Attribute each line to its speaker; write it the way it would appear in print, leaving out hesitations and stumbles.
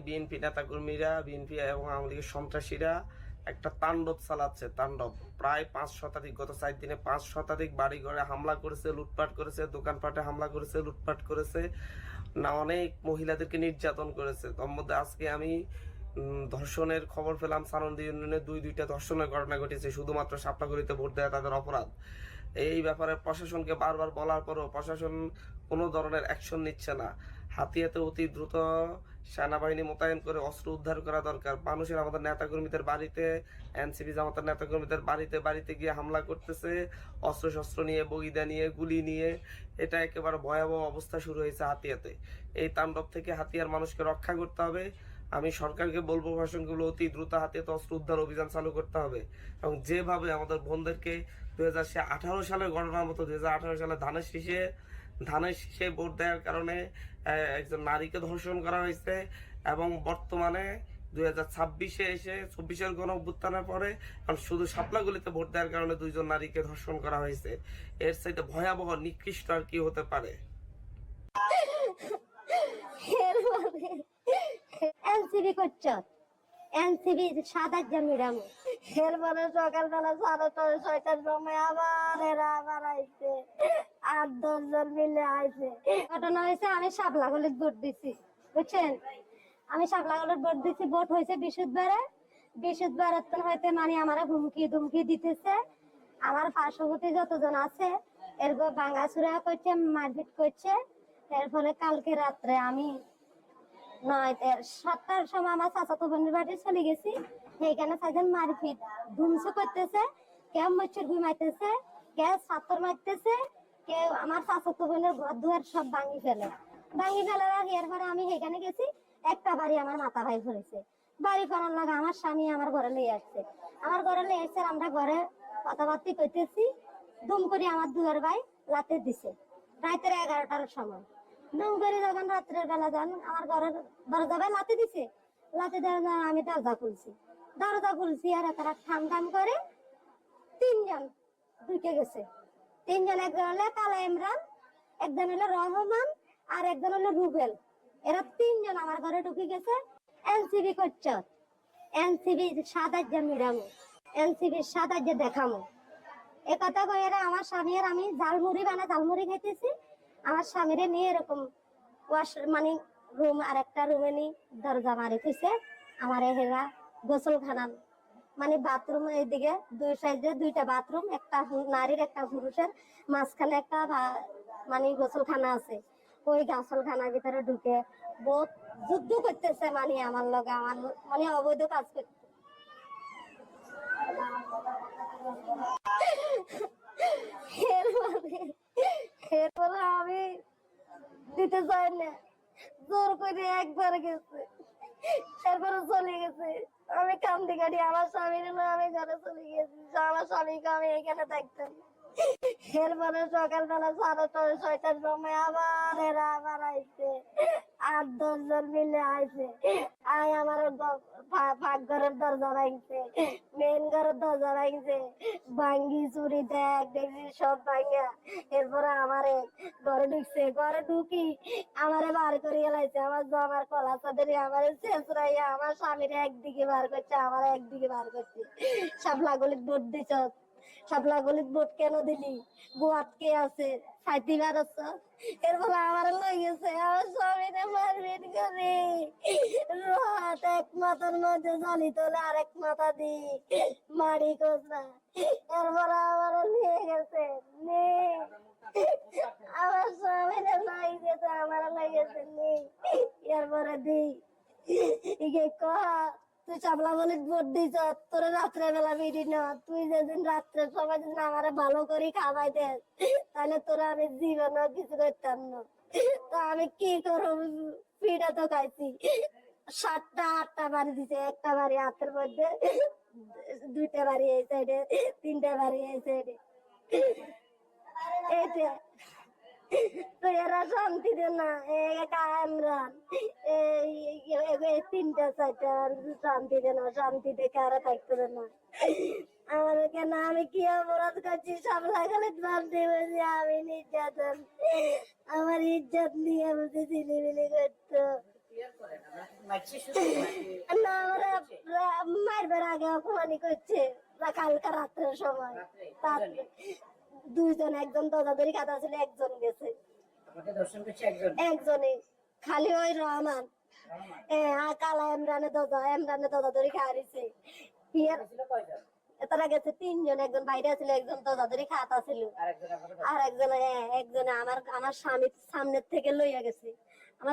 Speaker 1: BNP নেতাকর্মীরা, BNP এবং আওয়ামী লীগের সন্ত্রাসীরা একটা তাণ্ডব চালাচ্ছে। তাণ্ডব প্রায় 5 শতাধিক, গত 4 দিনে 5 শতাধিক বাড়ি ঘরে হামলা করেছে, লুটপাট করেছে, দোকানপাটে হামলা করেছে, লুটপাট করেছে, না অনেক মহিলাদেরকে নির্যাতন করেছে। তার মধ্যে আজকে আমি ধর্ষণের খবর পেলাম। সানন্দী ইউনিয়নে দুইটা ধর্ষণের ঘটনা ঘটেছে, শুধুমাত্র সাপটাগুড়িতে ভোট দেওয়া তাদের অপরাধ। এই ব্যাপারে প্রশাসনকে বারবার বলার পরও প্রশাসন কোনো ধরনের অ্যাকশন নিচ্ছে না। হাতিয়াতে অতি দ্রুত সেনাবাহিনী মোতায়েন করে অস্ত্র উদ্ধার করা দরকার। মানুষের, আমাদের নেতাকর্মীদের বাড়িতে, এনসিপি জামাতের নেতাকর্মীদের বাড়িতে বাড়িতে গিয়ে হামলা করতেছে, অস্ত্রশস্ত্র নিয়ে, বগিদা নিয়ে, গুলি নিয়ে। এটা একেবারে ভয়াবহ অবস্থা শুরু হয়েছে হাতিয়াতে। এই তাণ্ডব থেকে হাতিয়ার মানুষকে রক্ষা করতে হবে। আমি সরকারকে বলবো, প্রশাসনগুলো অতি দ্রুত হাতিয়াতে অস্ত্র উদ্ধার অভিযান চালু করতে হবে। এবং যেভাবে আমাদের বোনদেরকে 2018 সালের ঘটনার মতো 2018 সালে ধানের শীষে ভোট দেওয়ার কারণে একজন নারীকে ধর্ষণ করা হয়েছে, এবং বর্তমানে 2026-এ এসে 24-এর গণ অভ্যুত্থানের পরে শুধু শাপলাগুলিতে ভোট দেওয়ার কারণে 2জন নারীকে ধর্ষণ করা হয়েছে। এর চাইতে ভয়াবহ, নিকৃষ্ট আর কি হতে পারে?
Speaker 2: এনসিবি করছো, এনসিবি 7-8 ম্যাডাম। এরপরে সকালবেলা 6:30-6টার সময় আবার আইছে, 8-10 জন মিলে আইছে। ঘটনা হয়েছে, আমি শাপলাগুলির ভোট দিছি, বুঝছেন? আমি শাপলাগুলির ভোট দিছি। ভোট হয়েছে বৃহস্পতিবার হইতে মানে আমার হুমকি দিতেছে। আমার পার্শ্ববর্তী যতজন আছে এরপর ভাঙাচুরা করছে, মারপিট করছে। এর ফলে কালকে রাত্রে আমি 7টার সময় আমার চাচাতো বোনের বাড়ি চলে গেছি। সেইখানে সাইজন মারপিট ধুমসু করতেছে, কেউ মচ্ছর ঘুমাইতেছে, কেউ ছাত্র মারতেছে, কেউ আমার চাচাতো বোনের ঘর দুয়ার সব ভাঙি ফেলে। এরপরে আমি সেখানে গেছি। একটা বাড়ি আমার মাথা ভাই পড়েছে। বাড়ি করার লাগে আমার স্বামী আমার ঘরে লিয়ে আসছে। আমরা ঘরে কথাবার্তা করতেছি, দুম করে আমার দুয়ার ভাই লাতে দিছে রাতের 11টার সময়। দুম করে যখন রাত্রের বেলা যান আমার ঘরের দরজা ভাই লাতে দিছে। লাতে দেওয়া আমি দরজা খুলছি আর তারা ঠাম করে 3জন ঢুকে গেছে। 3জন, একজন হলো কালা ইমরান, একজন হলো রহমান, আর একজন হলো রুবেল। এরা 3জন আমার ঘরে ঢুকে গেছে। এনসিবি করছো, এনসিবি 7-8 ম্যাডাম, এনসিবি 7-8 দেখামো। এ কথা কয়ে আমার স্বামীর আমি ঝালমুড়ি খাইতেছি। আমার স্বামীরে নিয়ে এরকম মানে রুম, আর একটা রুমে নি দরজা মারি থইছে। আমার হেরা গোসলখানা মানে বাথরুম, এইদিকে 2 সাইডে 2টা বাথরুম, একটা নারীর একটা পুরুষের, মাঝখানে একটা মানে গোসলখানা আছে। ওই গোসলখানার ভিতরে ঢুকে বহুত যুদ্ধ করতেছে, মানে আমার লগে, আমার মানে অবৈধ কাজ করতে। এরপরে আমি দিতে চাই না, জোর করে একবার গেছে, এরপরে চলে গেছে। আমি কান্দি কাটি আমার স্বামীর আমি ঘরে চলে গেছি। আমার স্বামীকে আমি এখানে থাকতাম। এরপরে সকালবেলা 6:30-6টার সময় আবার আইছে, 8-10 জন মিলে আইছে। আমার পাকঘরের দরজা ভাঙছে, মেন ঘরের দরজা ভাঙছে, ভাঙ্গি চুরি দেখ দেখছি সব ভাঙ্গা। এরপরে আমারে ঘরে ঢুকি আমারে বার করিয়ে লাইছে। আমার কলা চাঁদের আমারে শেষরাইয়া আমার স্বামীর একদিকে বার করছে, আমার একদিকে বার করছে। শাপলাগুলির ভোট দিছ, শাপলাগুলির ভোট কেন দিলি? বউ আটকে আছে, সাইতিবার আছে। এর ফলে আমার লই গেছে, আমার স্বামীরে মারপিট করে রাত এক মাথার মধ্যে জানি তোলে আরেক মাথা দি মারি কোসা। এরপরে আমার নিয়ে গেছে, আমার স্বামীরে লাই গেছে, আমার লাই গেছে নেই। এরপরে দিই কহা তুই চাপলা বলে ভোট দিছ, তোর রাত্রে বেলা বিড়ি না, তুই যেদিন রাত্রের সময় যদি আমারে ভালো করে খাওয়াই দে তাহলে তোরা আমি জীবনে কিছু করতাম না। তা আমি কি করবো, পিঠা তো খাইছি। 7টা-8টা বাড়ি দিছে, একটা বাড়ি হাতের মধ্যে, 2টা বাড়ি এই সাইডে, 3টা বাড়ি এই সাইডে। এইটা তো এরা শান্তি দে না, ইমরান এই 3টা-4টা শান্তি দে না, শান্তি দেখে আর থাকতে দে না। আমার কেন, আমি কি অপরাধ করছি? সব লাগালে শান্তি বলছি আমি নির্যাতন, আমার ইজ্জত নিয়ে বলছি ছিলিমিলি করতো। না আমরা মারবার আগে অপমানি করছে কালকে রাত্রের সময় তারপরে দুইজন, একজন দরজাদরি কাটা ছিল, একজন গেছে, একজনে খালি ওই রহমান কালা এমরানে দরজাদরি খাওয়াইছে। তারা গেছে তিনজন, একজন বাইরে ছিল, একজন দরজাদরি খাতা ছিল, আর একজন আমার স্বামীর সামনের থেকে লইয়া গেছে।